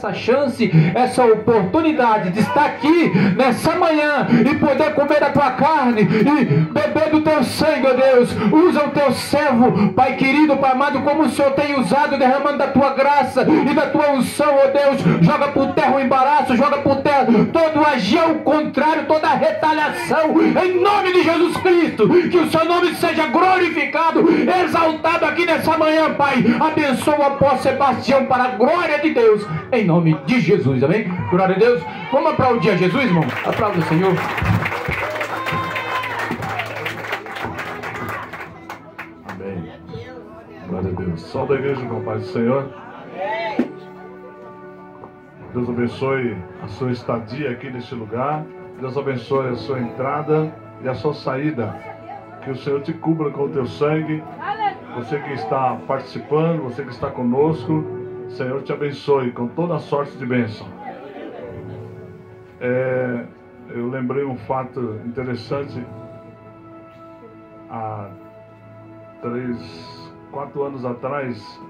essa chance, essa oportunidade de estar aqui nessa manhã e poder comer da tua carne e beber do teu sangue, ó Deus. Usa o teu servo, Pai querido, Pai amado, como o Senhor tem usado, derramando da tua graça e da tua unção, ó Deus. Joga por terra o embaraço, joga por terra todo agir ao contrário, toda a retaliação, em nome de Jesus Cristo. Que o seu nome seja glorificado, exaltado aqui nessa manhã, Pai. Abençoa o apóstolo Sebastião para a glória de Deus, em nome de Jesus, amém? Glória a Deus. Vamos aplaudir a Jesus, irmão? Aplauda o Senhor. Amém. Glória a Deus. Salve a igreja com a paz do Senhor. Deus abençoe a sua estadia aqui neste lugar. Deus abençoe a sua entrada e a sua saída. Que o Senhor te cubra com o teu sangue. Você que está participando, você que está conosco, o Senhor te abençoe com toda a sorte de bênção. Eu lembrei um fato interessante. Há 4 anos atrás,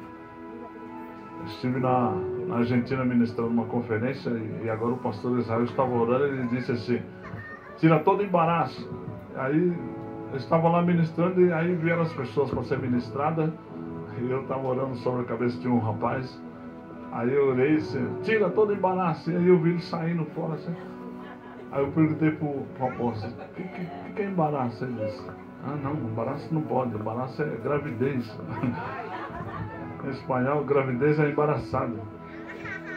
estive na Argentina ministrando uma conferência e agora o pastor Israel estava orando e ele disse assim: tira todo embaraço. Aí eu estava lá ministrando e aí vieram as pessoas para ser ministrada e eu estava orando sobre a cabeça de um rapaz. Aí eu orei assim: tira todo embaraço. E aí eu vi ele saindo fora assim. Aí eu perguntei para o apóstolo: o que é embaraço? Ele disse: ah não, embaraço não pode, embaraço é gravidez. Em espanhol, gravidez é embaraçado.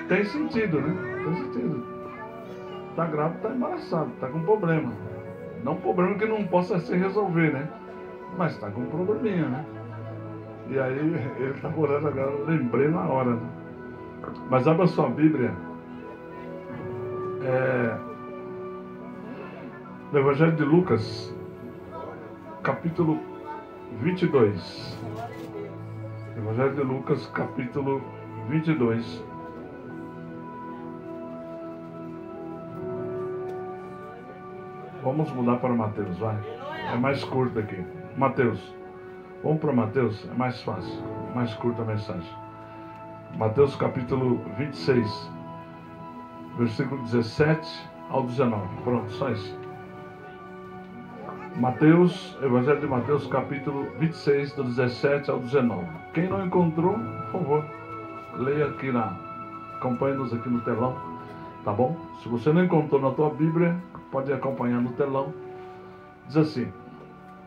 Tem sentido, né? Tem sentido. Está grávida, está embaraçado, está com problema. Não um problema que não possa se resolver, né? Mas está com um probleminha, né? E aí ele está orando agora, eu lembrei na hora, né? Mas abra sua Bíblia. No Evangelho de Lucas, capítulo 22. Evangelho de Lucas, capítulo 22. Vamos mudar para Mateus, vai. É mais curto aqui. Mateus. Vamos para Mateus, é mais fácil. Mais curta a mensagem. Mateus capítulo 26, versículo 17 ao 19. Pronto, só isso. Mateus, Evangelho de Mateus, capítulo 26, do 17 ao 19. Quem não encontrou, por favor, leia aqui acompanhe-nos aqui no telão, tá bom? Se você não encontrou na tua Bíblia, pode acompanhar no telão. Diz assim: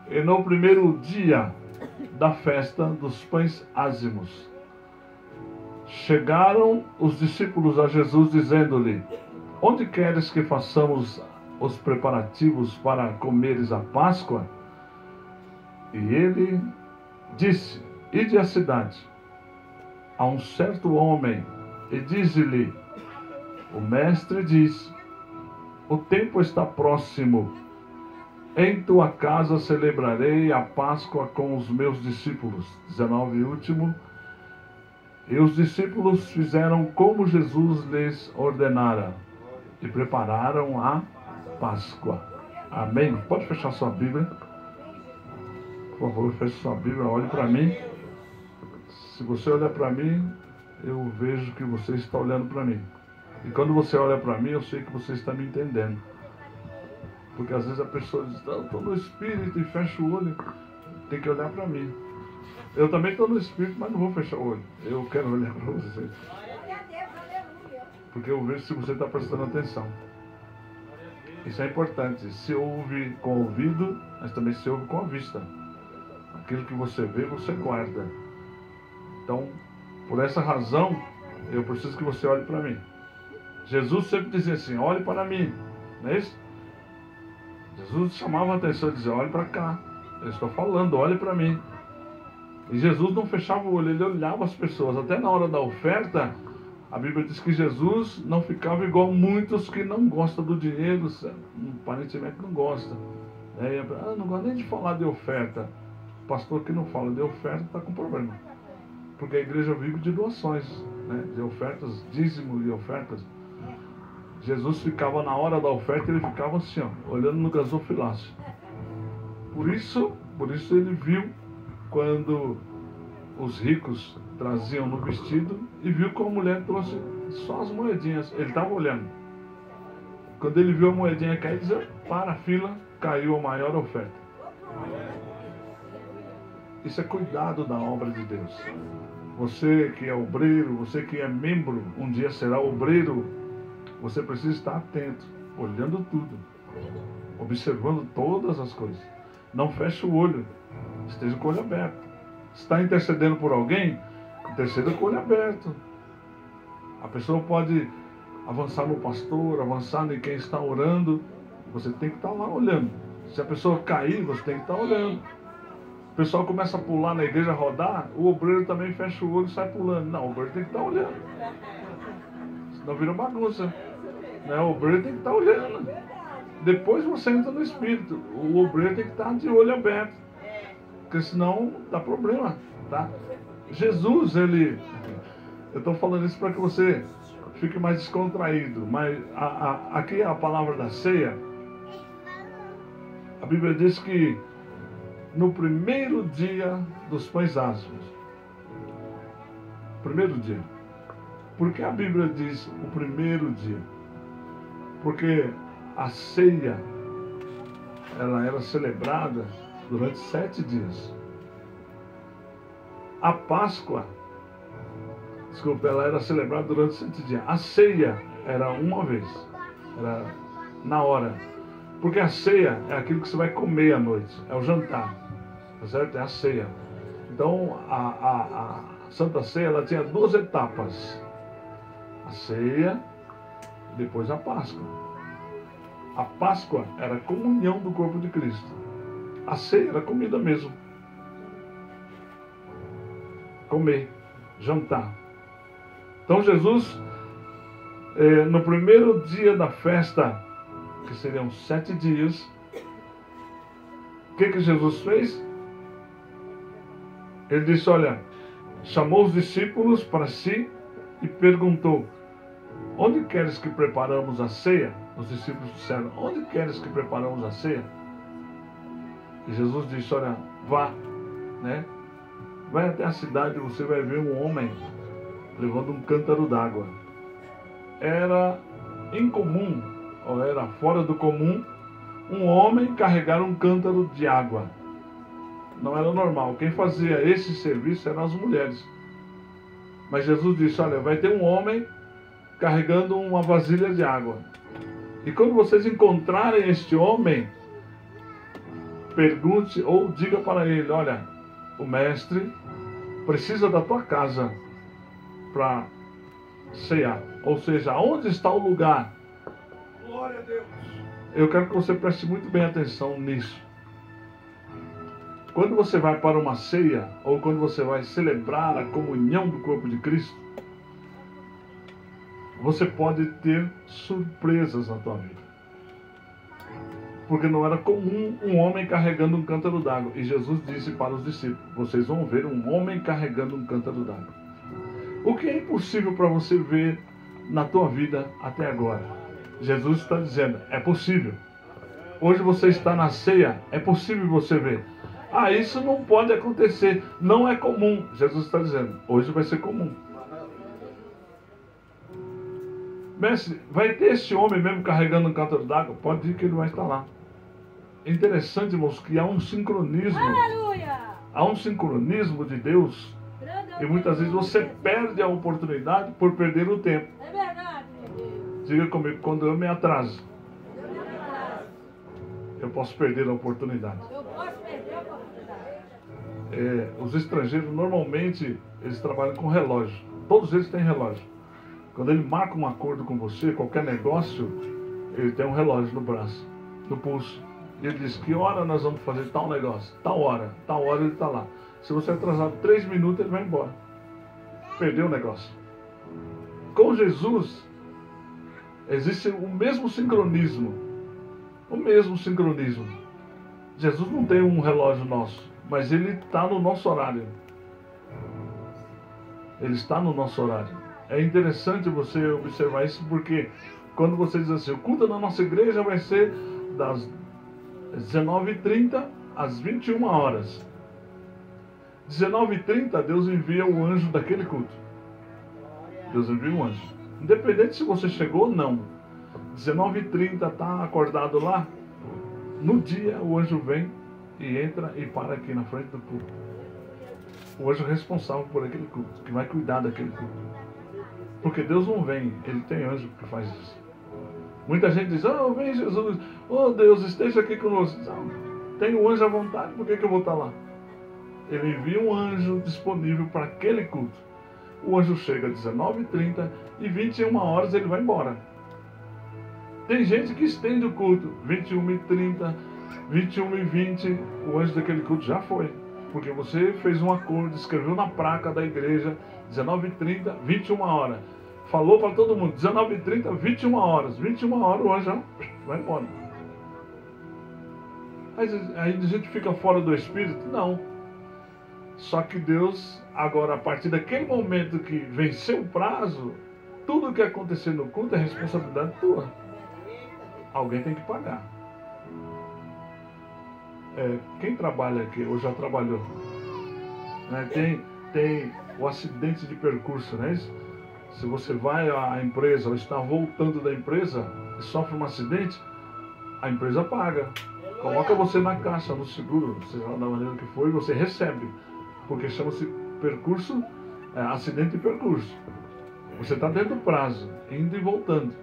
e no primeiro dia da festa dos pães ázimos, chegaram os discípulos a Jesus, dizendo-lhe: onde queres que façamos os preparativos para comeres a Páscoa? E ele disse: ide à cidade, a um certo homem, e dize-lhe: o mestre diz, o tempo está próximo, em tua casa celebrarei a Páscoa com os meus discípulos. 19 e último. E os discípulos fizeram como Jesus lhes ordenara e prepararam a Páscoa. Amém? Pode fechar sua Bíblia. Por favor, feche sua Bíblia, olhe para mim. Se você olhar para mim, eu vejo que você está olhando para mim. E quando você olha para mim, eu sei que você está me entendendo. Porque às vezes a pessoa diz: não, estou no Espírito, e fecha o olho. Tem que olhar para mim. Eu também estou no Espírito, mas não vou fechar o olho. Eu quero olhar para você. Porque eu vejo se você está prestando atenção. Isso é importante. Se ouve com o ouvido, mas também se ouve com a vista. Aquilo que você vê, você guarda. Então, por essa razão, eu preciso que você olhe para mim. Jesus sempre dizia assim: olhe para mim. Não é isso? Jesus chamava a atenção e dizia: olhe para cá. Eu estou falando, olhe para mim. E Jesus não fechava o olho, ele olhava as pessoas. Até na hora da oferta, a Bíblia diz que Jesus não ficava igual muitos que não gostam do dinheiro, aparentemente não gosta. Não gosto nem de falar de oferta. O pastor que não fala de oferta está com problema. Porque a igreja vive de doações, né? De ofertas, dízimo e ofertas. Jesus ficava na hora da oferta, ele ficava assim, ó, olhando no gasofilácio. Por isso ele viu quando os ricos traziam no vestido e viu que a mulher trouxe Só as moedinhas. Ele estava olhando. Quando ele viu a moedinha cair, ele disse, para a fila, caiu a maior oferta. Isso é cuidado da obra de Deus. Você que é obreiro, você que é membro, um dia será obreiro, você precisa estar atento, olhando tudo, observando todas as coisas. Não feche o olho, esteja com o olho aberto. Se está intercedendo por alguém, interceda com o olho aberto. A pessoa pode avançar no pastor, avançar em quem está orando, você tem que estar lá olhando. Se a pessoa cair, você tem que estar olhando. O pessoal começa a pular na igreja, a rodar, o obreiro também fecha o olho e sai pulando. Não, o obreiro tem que estar olhando. Senão vira bagunça. Né? O obreiro tem que estar olhando. Depois você entra no espírito. O obreiro tem que estar de olho aberto. Porque senão dá problema. Tá? Jesus, ele... Eu estou falando isso para que você fique mais descontraído. Mas aqui é a palavra da ceia. A Bíblia diz que no primeiro dia dos pães ázimos. Primeiro dia. Por que a Bíblia diz o primeiro dia? Porque a ceia, ela era celebrada durante 7 dias. A Páscoa, ela era celebrada durante 7 dias. A ceia era uma vez. Era na hora. Porque a ceia é aquilo que você vai comer à noite. É o jantar. Tá certo? É a ceia. Então, a Santa Ceia, ela tinha 2 etapas. A ceia, depois a Páscoa. A Páscoa era a comunhão do corpo de Cristo. A ceia era comida mesmo. Comer, jantar. Então, Jesus, no primeiro dia da festa, que seriam 7 dias, o que Jesus fez? Ele disse, olha, chamou os discípulos para si e perguntou, onde queres que preparamos a ceia? Os discípulos disseram, onde queres que preparamos a ceia? E Jesus disse, olha, vá, né? Vai até a cidade e você vai ver um homem levando um cântaro d'água. Era incomum, ou era fora do comum, um homem carregar um cântaro de água. Não era normal. Quem fazia esse serviço eram as mulheres. Mas Jesus disse, olha, vai ter um homem carregando uma vasilha de água. E quando vocês encontrarem este homem, pergunte ou diga para ele, olha, o mestre precisa da tua casa para cear. Ou seja, onde está o lugar? Glória a Deus. Eu quero que você preste muito bem atenção nisso. Quando você vai para uma ceia, ou quando você vai celebrar a comunhão do corpo de Cristo, você pode ter surpresas na tua vida. Porque não era comum um homem carregando um cântaro d'água. E Jesus disse para os discípulos, vocês vão ver um homem carregando um cântaro d'água. O que é impossível para você ver na tua vida até agora? Jesus está dizendo, é possível. Hoje você está na ceia, é possível você ver. Ah, isso não pode acontecer, não é comum. Jesus está dizendo, hoje vai ser comum. Mestre, vai ter esse homem mesmo carregando um cântaro d'água? Pode ir que ele vai estar lá. É interessante, irmãos, que há um sincronismo. Aleluia! Há um sincronismo de Deus. E muitas vezes você perde a oportunidade por perder o tempo. É verdade, meu Deus. Diga comigo, quando eu me atraso, eu posso perder a oportunidade. Eu posso perder a oportunidade. Os estrangeiros, normalmente, eles trabalham com relógio. Todos eles têm relógio. Quando ele marca um acordo com você, qualquer negócio, ele tem um relógio no braço, no pulso. E ele diz, que hora nós vamos fazer tal negócio? Tal hora ele está lá. Se você atrasar 3 minutos, ele vai embora. Perdeu o negócio. Com Jesus, existe o mesmo sincronismo. O mesmo sincronismo. Jesus não tem um relógio nosso, mas ele está no nosso horário. Ele está no nosso horário. É interessante você observar isso, porque quando você diz assim, o culto da nossa igreja vai ser das 19h30 às 21 horas. 19h30, Deus envia o anjo daquele culto. Deus envia um anjo. Independente se você chegou ou não. 19h30, está acordado lá. No dia o anjo vem e entra e para aqui na frente do culto. O anjo responsável por aquele culto, que vai cuidar daquele culto. Porque Deus não vem, Ele tem anjo que faz isso. Muita gente diz, oh, vem Jesus, oh Deus, esteja aqui conosco. Não, tem um anjo à vontade, por que eu vou estar lá? Ele envia um anjo disponível para aquele culto. O anjo chega às 19h30 e 21 horas ele vai embora. Tem gente que estende o culto, 21h30, 21h20, o anjo daquele culto já foi. Porque você fez um acordo, escreveu na placa da igreja, 19h30, 21 horas. Falou para todo mundo, 19h30, 21 horas. 21 horas o anjo já vai embora. Aí a gente fica fora do Espírito? Não. Só que Deus, agora, a partir daquele momento que venceu o prazo, tudo que acontecer no culto é responsabilidade tua. Alguém tem que pagar. Quem trabalha aqui, ou já trabalhou, né? Tem o acidente de percurso, né? Se você vai à empresa ou está voltando da empresa e sofre um acidente, a empresa paga. Coloca você na caixa, no seguro, seja da maneira que for, e você recebe. Porque chama-se percurso, acidente de percurso. Você está dentro do prazo, indo e voltando.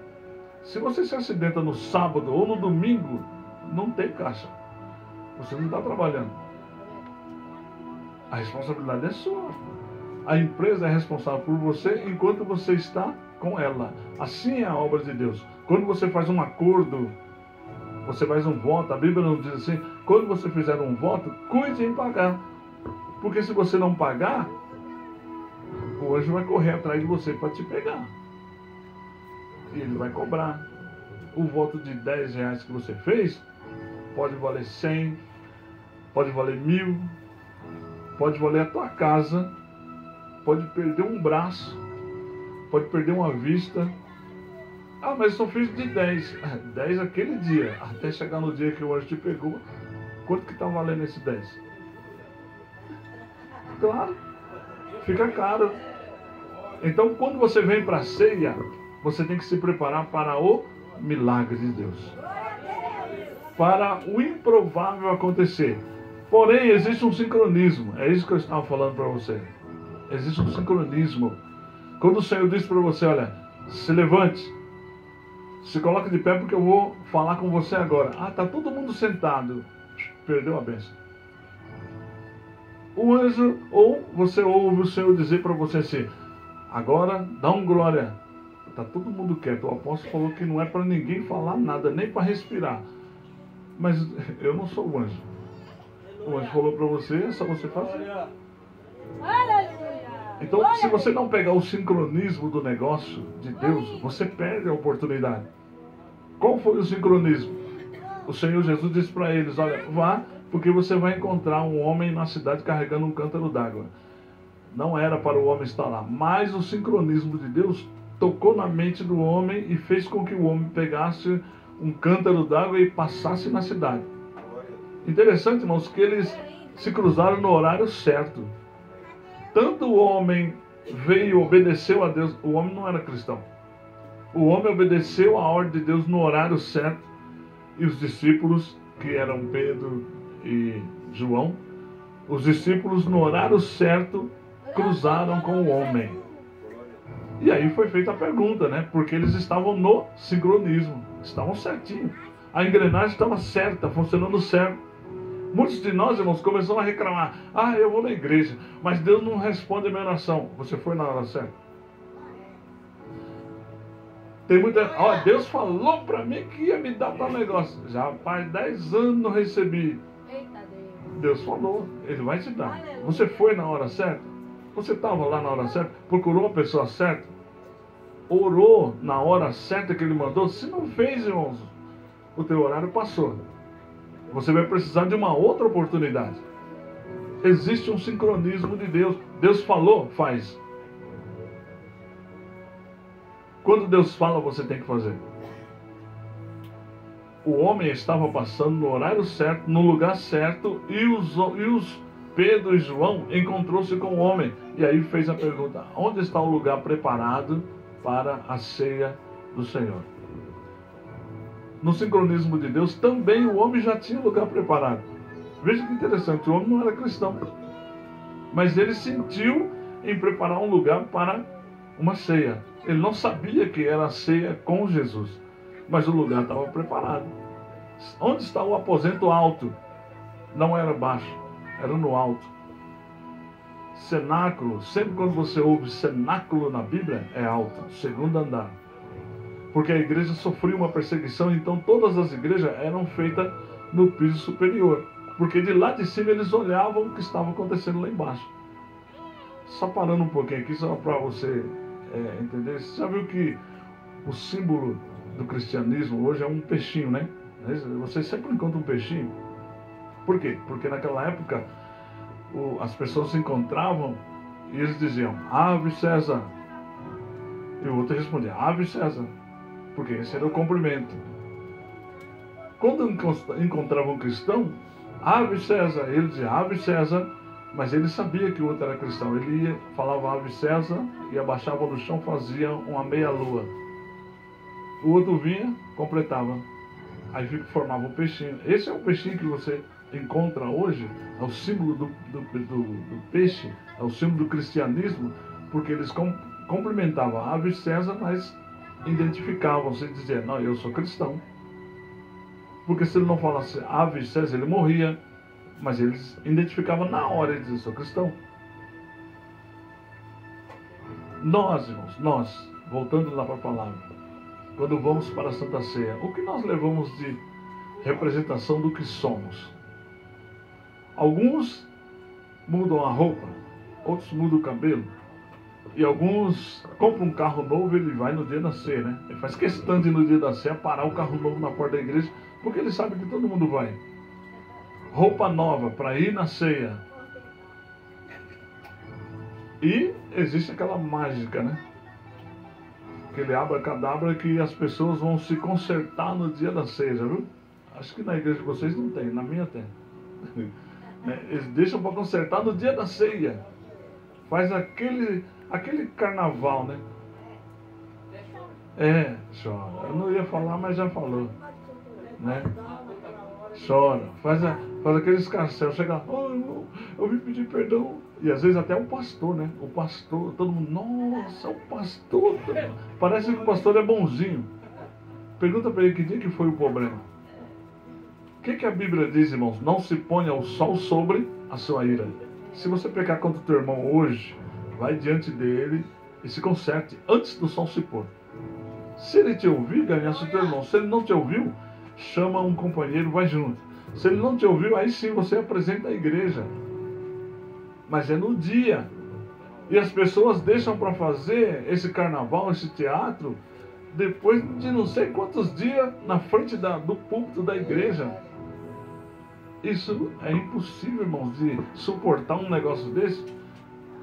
Se você se acidenta no sábado ou no domingo, não tem caixa. Você não está trabalhando. A responsabilidade é sua. A empresa é responsável por você enquanto você está com ela. Assim é a obra de Deus. Quando você faz um acordo, você faz um voto, a Bíblia não diz assim, quando você fizer um voto, cuide em pagar. Porque se você não pagar, o anjo vai correr atrás de você para te pegar. E ele vai cobrar. O voto de R$10 que você fez, pode valer 100, pode valer 1000, pode valer a tua casa, pode perder um braço, pode perder uma vista. Ah, mas eu só fiz de 10. 10 aquele dia, até chegar no dia que o anjo te pegou. Quanto que está valendo esse 10? Claro, fica caro. Então, quando você vem para a ceia, você tem que se preparar para o milagre de Deus, para o improvável acontecer. Porém, existe um sincronismo. É isso que eu estava falando para você. Existe um sincronismo. Quando o Senhor diz para você, olha, se levante, se coloque de pé porque eu vou falar com você agora. Ah, está todo mundo sentado. Perdeu a bênção. O anjo, ou você ouve o Senhor dizer para você assim, agora dá um glória. Está todo mundo quieto. O apóstolo falou que não é para ninguém falar nada, nem para respirar. Mas eu não sou o anjo. O anjo falou para você, é só você fazer. Então, se você não pegar o sincronismo do negócio de Deus, você perde a oportunidade. Qual foi o sincronismo? O Senhor Jesus disse para eles, olha, vá, porque você vai encontrar um homem na cidade carregando um cântaro d'água. Não era para o homem estar lá, mas o sincronismo de Deus tocou na mente do homem e fez com que o homem pegasse um cântaro d'água e passasse na cidade. Interessante, irmãos, que eles se cruzaram no horário certo. Tanto o homem veio, obedeceu a Deus, o homem não era cristão. O homem obedeceu a ordem de Deus no horário certo, e os discípulos, que eram Pedro e João, os discípulos no horário certo cruzaram com o homem. E aí foi feita a pergunta, né? Porque eles estavam no sincronismo, estavam certinho. A engrenagem estava certa, funcionando certo. Muitos de nós, irmãos, começamos a reclamar. Ah, eu vou na igreja, mas Deus não responde a minha oração. Você foi na hora certa? Tem muita... Ó, Deus falou para mim que ia me dar tal negócio. Já faz 10 anos não recebi. Deus falou, Ele vai te dar. Você foi na hora certa? Você estava lá na hora certa? Procurou a pessoa certa? Orou na hora certa que Ele mandou? Se não fez, irmãos, o teu horário passou. Você vai precisar de uma outra oportunidade. Existe um sincronismo de Deus. Deus falou, faz. Quando Deus fala, você tem que fazer. O homem estava passando no horário certo, no lugar certo, e os Pedro e João encontrou-se com o homem. E aí fez a pergunta, onde está o lugar preparado para a ceia do Senhor. No sincronismo de Deus, também o homem já tinha lugar preparado. Veja que interessante, o homem não era cristão, mas ele sentiu em preparar um lugar para uma ceia. Ele não sabia que era a ceia com Jesus, mas o lugar estava preparado. Onde está o aposento alto? Não era baixo, era no alto. Cenáculo, sempre quando você ouve cenáculo na Bíblia, é alto, segundo andar. Porque a igreja sofreu uma perseguição, então todas as igrejas eram feitas no piso superior. Porque de lá de cima eles olhavam o que estava acontecendo lá embaixo. Só parando um pouquinho aqui, só para você entender. Você já viu que o símbolo do cristianismo hoje é um peixinho, né? Você sempre encontra um peixinho. Por quê? Porque naquela época as pessoas se encontravam e eles diziam, Ave César. E o outro respondia, Ave César. Porque esse era o cumprimento. Quando encontrava um cristão, Ave César, ele dizia Ave César, mas ele sabia que o outro era cristão. Ele ia, falava Ave César e abaixava no chão, fazia uma meia-lua. O outro vinha, completava. Aí formava um peixinho. Esse é o peixinho que você encontra hoje, é o símbolo do peixe, é o símbolo do cristianismo, porque eles cumprimentavam Ave César, mas identificavam-se e diziam, não, eu sou cristão. Porque se ele não falasse Ave César, ele morria. Mas eles identificavam na hora e diziam, sou cristão. Nós, irmãos, nós, voltando lá para a palavra, quando vamos para a Santa Ceia, o que nós levamos de representação do que somos? Alguns mudam a roupa, outros mudam o cabelo, e alguns compram um carro novo e ele vai no dia da ceia, né? Ele faz questão de no dia da ceia parar o carro novo na porta da igreja, porque ele sabe que todo mundo vai. Roupa nova para ir na ceia. E existe aquela mágica, né? Aquele abracadabra que as pessoas vão se consertar no dia da ceia, já viu? Acho que na igreja de vocês não tem, na minha tem. Eles deixam para consertar no dia da ceia. Faz aquele carnaval, né? Chora. Eu não ia falar, mas já falou. Né? Chora. Faz aquele escarcel. Chega lá, eu vim pedir perdão. E às vezes até o pastor, né? O pastor, todo mundo, nossa, o pastor. Parece que o pastor é bonzinho. Pergunta para ele que dia que foi o problema. O que a Bíblia diz, irmãos? Não se ponha o sol sobre a sua ira. Se você pecar contra o teu irmão hoje, vai diante dele e se conserte antes do sol se pôr. Se ele te ouvir, ganhasse o teu irmão. Se ele não te ouviu, chama um companheiro, vai junto. Se ele não te ouviu, aí sim você apresenta a igreja. Mas é no dia. E as pessoas deixam para fazer esse carnaval, esse teatro, depois de não sei quantos dias na frente do púlpito da igreja. Isso é impossível, irmãos, de suportar um negócio desse,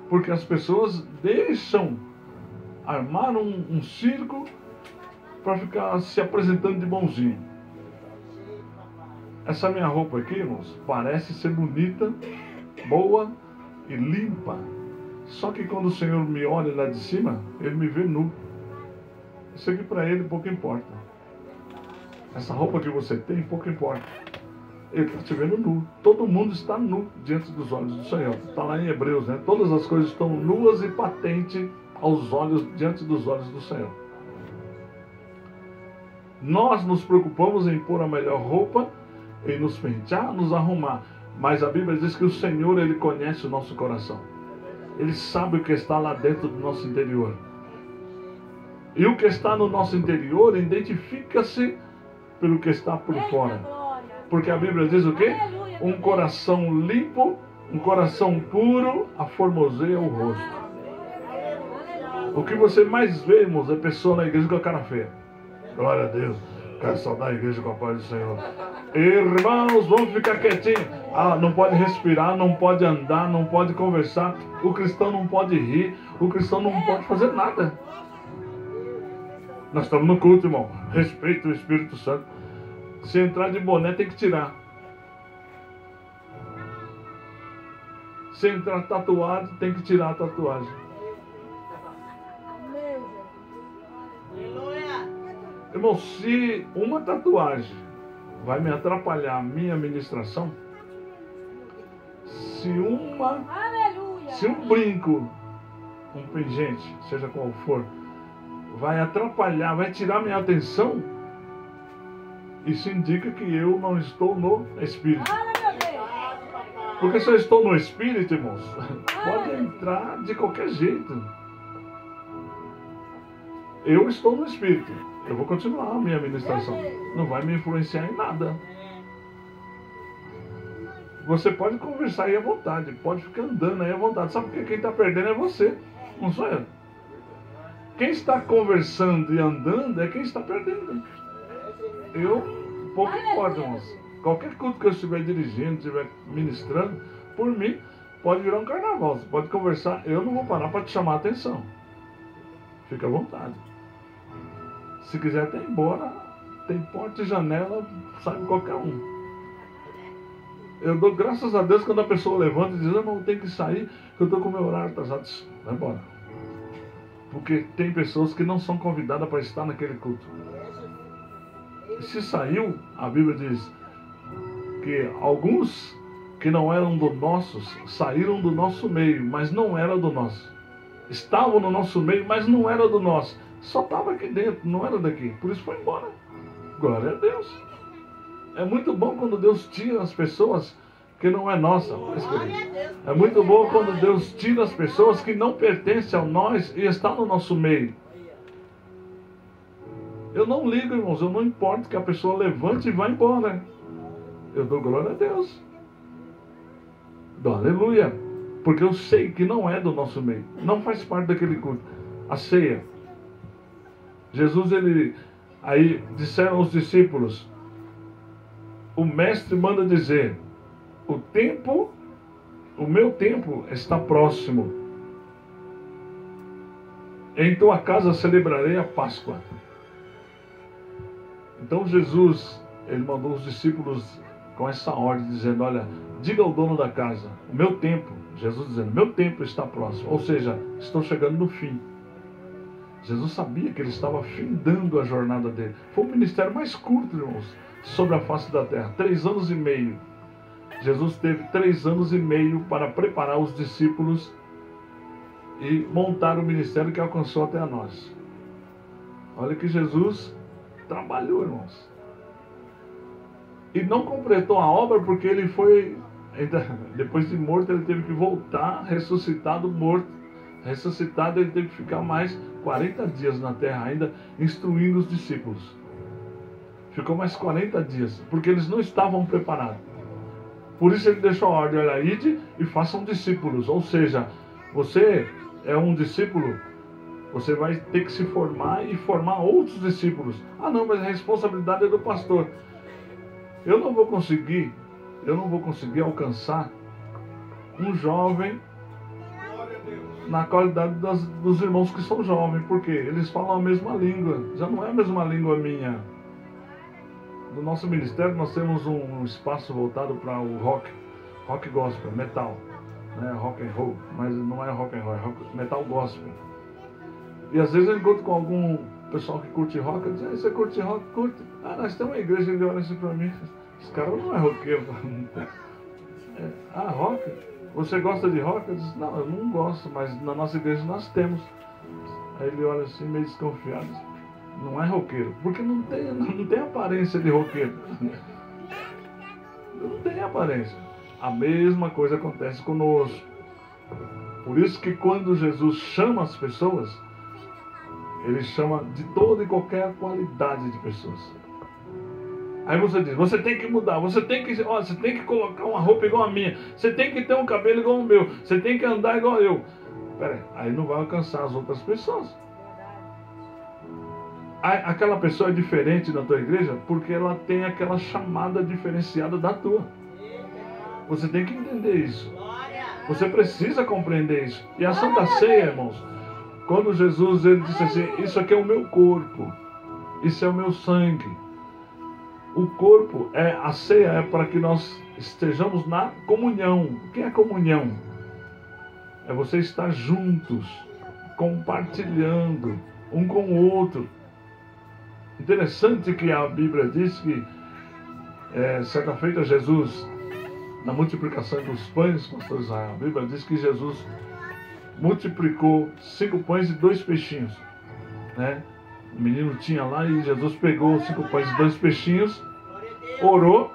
porque as pessoas deixam armar um circo para ficar se apresentando de bonzinho. Essa minha roupa aqui, irmãos, parece ser bonita, boa e limpa. Só que quando o Senhor me olha lá de cima, Ele me vê nu. Isso aqui para Ele pouco importa. Essa roupa que você tem, pouco importa. Ele está te vendo nu. Todo mundo está nu diante dos olhos do Senhor. Está lá em Hebreus, né? Todas as coisas estão nuas e patentes aos olhos, diante dos olhos do Senhor. Nós nos preocupamos em pôr a melhor roupa, em nos pentear, nos arrumar. Mas a Bíblia diz que o Senhor, Ele conhece o nosso coração. Ele sabe o que está lá dentro do nosso interior. E o que está no nosso interior identifica-se pelo que está por fora. Porque a Bíblia diz o quê? Um coração limpo, um coração puro, aformoseia o rosto. O que você mais vê, irmãos, é pessoa na igreja com a cara feia. Glória a Deus. Quero saudar a igreja com a paz do Senhor. Irmãos, vamos ficar quietinhos. Não pode respirar, não pode andar, não pode conversar. O cristão não pode rir. O cristão não pode fazer nada. Nós estamos no culto, irmão. Respeita o Espírito Santo. Se entrar de boné, tem que tirar. Se entrar tatuado, tem que tirar a tatuagem. Irmão, se uma tatuagem vai me atrapalhar a minha ministração, se um brinco, um pingente, seja qual for, vai atrapalhar, vai tirar minha atenção, isso indica que eu não estou no Espírito. Porque se eu estou no Espírito, irmãos, pode entrar de qualquer jeito. Eu estou no Espírito. Eu vou continuar a minha ministração. Não vai me influenciar em nada. Você pode conversar aí à vontade, pode ficar andando aí à vontade. Sabe porque quem está perdendo é você, não sou eu. Quem está conversando e andando é quem está perdendo. Eu, pouco importa, irmãos. Qualquer culto que eu estiver dirigindo, estiver ministrando, por mim, pode virar um carnaval. Você pode conversar, eu não vou parar para te chamar a atenção. Fica à vontade. Se quiser até ir embora, tem porta e janela, sabe qualquer um. Eu dou graças a Deus quando a pessoa levanta e diz, eu não tenho que sair, que eu estou com o meu horário atrasado. Vai embora. Porque tem pessoas que não são convidadas para estar naquele culto. E se saiu, a Bíblia diz que alguns que não eram do nossos, saíram do nosso meio, mas não era do nosso. Estavam no nosso meio, mas não era do nosso. Só estava aqui dentro, não era daqui. Por isso foi embora. Glória a Deus. É muito bom quando Deus tira as pessoas que não é nossa. É muito bom quando Deus tira as pessoas que não pertencem a nós e estão no nosso meio. Eu não ligo, irmãos. Eu não importo que a pessoa levante e vá embora. Eu dou glória a Deus. Dou aleluia. Porque eu sei que não é do nosso meio. Não faz parte daquele culto. A ceia. Jesus, aí disseram aos discípulos, o mestre manda dizer, o meu tempo está próximo. Em tua casa celebrarei a Páscoa. Então Jesus, ele mandou os discípulos com essa ordem, dizendo, olha, diga ao dono da casa, o meu tempo, Jesus dizendo, meu tempo está próximo. Ou seja, estou chegando no fim. Jesus sabia que ele estava findando a jornada dele. Foi o ministério mais curto, irmãos, sobre a face da terra. 3 anos e meio. Jesus teve 3 anos e meio para preparar os discípulos e montar o ministério que alcançou até a nós. Olha que Jesus trabalhou, irmãos. E não completou a obra porque ele foi, depois de morto, ele teve que voltar, ressuscitado, morto. Ressuscitado, ele teve que ficar mais 40 dias na terra ainda, instruindo os discípulos. Ficou mais 40 dias, porque eles não estavam preparados. Por isso ele deixou a ordem, olha, ide e façam discípulos. Ou seja, você é um discípulo, você vai ter que se formar e formar outros discípulos. Ah não, mas a responsabilidade é do pastor. Eu não vou conseguir alcançar um jovem na qualidade dos irmãos que são jovens, porque eles falam a mesma língua, já não é a mesma língua minha. No nosso ministério nós temos um espaço voltado para o rock gospel, metal, né? Rock and roll, mas não é rock and roll, é metal gospel. E às vezes eu encontro com algum pessoal que curte rock, eu digo, você curte rock? Curte? Ah, nós temos uma igreja, ele olha assim para mim, esse cara não é roqueiro. Rock? Você gosta de rock? Eu disse, não, eu não gosto, mas na nossa igreja nós temos. Aí ele olha assim, meio desconfiado, não é roqueiro, porque não tem aparência de roqueiro. Não tem aparência. A mesma coisa acontece conosco. Por isso que quando Jesus chama as pessoas, ele chama de toda e qualquer qualidade de pessoas. Aí você diz, você tem que mudar, você tem que colocar uma roupa igual a minha, você tem que ter um cabelo igual o meu, você tem que andar igual eu. Peraí, aí não vai alcançar as outras pessoas. Aquela pessoa é diferente da tua igreja porque ela tem aquela chamada diferenciada da tua. Você tem que entender isso. Você precisa compreender isso. E a Santa Ceia, irmãos, quando Jesus ele disse assim, isso aqui é o meu corpo, isso é o meu sangue. O corpo, a ceia é para que nós estejamos na comunhão. O que é comunhão? É você estar juntos, compartilhando um com o outro. Interessante que a Bíblia diz que certa feita Jesus, na multiplicação dos pães, pastor Israel, a Bíblia diz que Jesus multiplicou 5 pães e 2 peixinhos, né? O menino tinha lá e Jesus pegou 5 pães e 2 peixinhos, orou,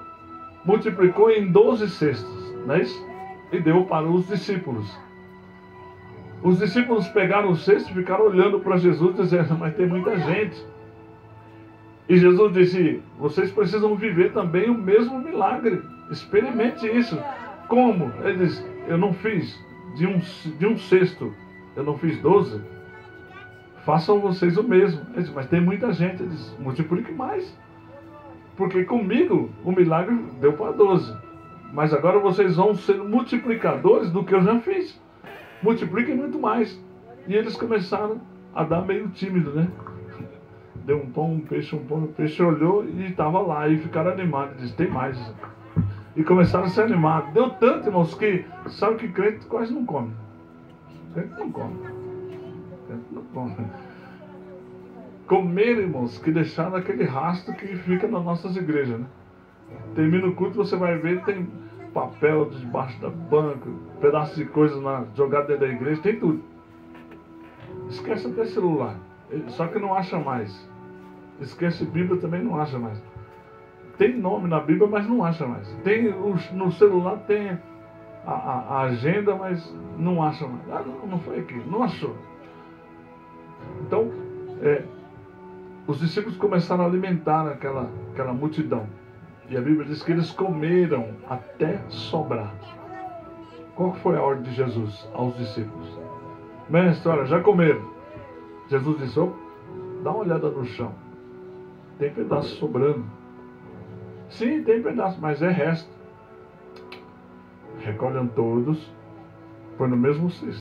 multiplicou em 12 cestos, não é isso? E deu para os discípulos. Os discípulos pegaram o cesto e ficaram olhando para Jesus dizendo, mas tem muita gente. E Jesus disse, vocês precisam viver também o mesmo milagre. Experimente isso. Como? Ele disse, eu não fiz de um cesto, eu não fiz 12. Façam vocês o mesmo. Ele disse, mas tem muita gente. Ele disse, multiplique mais. Porque comigo o milagre deu para 12. Mas agora vocês vão ser multiplicadores do que eu já fiz. Multipliquem muito mais. E eles começaram a dar meio tímido, né? Deu um pão, um peixe, o peixe olhou e estava lá. E ficaram animados. Disse, tem mais. E começaram a ser animados. Deu tanto, irmãos, que sabe que crente quase não come. Crente não come. Crente não come. Comer, irmãos, que deixaram aquele rastro que fica nas nossas igrejas, né? Termina o culto, você vai ver, tem papel debaixo da banca, pedaço de coisa jogado dentro da igreja, tem tudo. Esquece até celular. Só que não acha mais. Esquece Bíblia, também não acha mais. Tem nome na Bíblia, mas não acha mais. Tem no celular tem a agenda, mas não acha mais. Ah, não foi aqui, não achou. Então, os discípulos começaram a alimentar aquela multidão. E a Bíblia diz que eles comeram até sobrar. Qual foi a ordem de Jesus aos discípulos? Mestre, olha, já comeram. Jesus disse, dá uma olhada no chão. Tem pedaço sobrando. Sim, tem pedaço, mas é resto. Recolham todos, põe no mesmo cesto.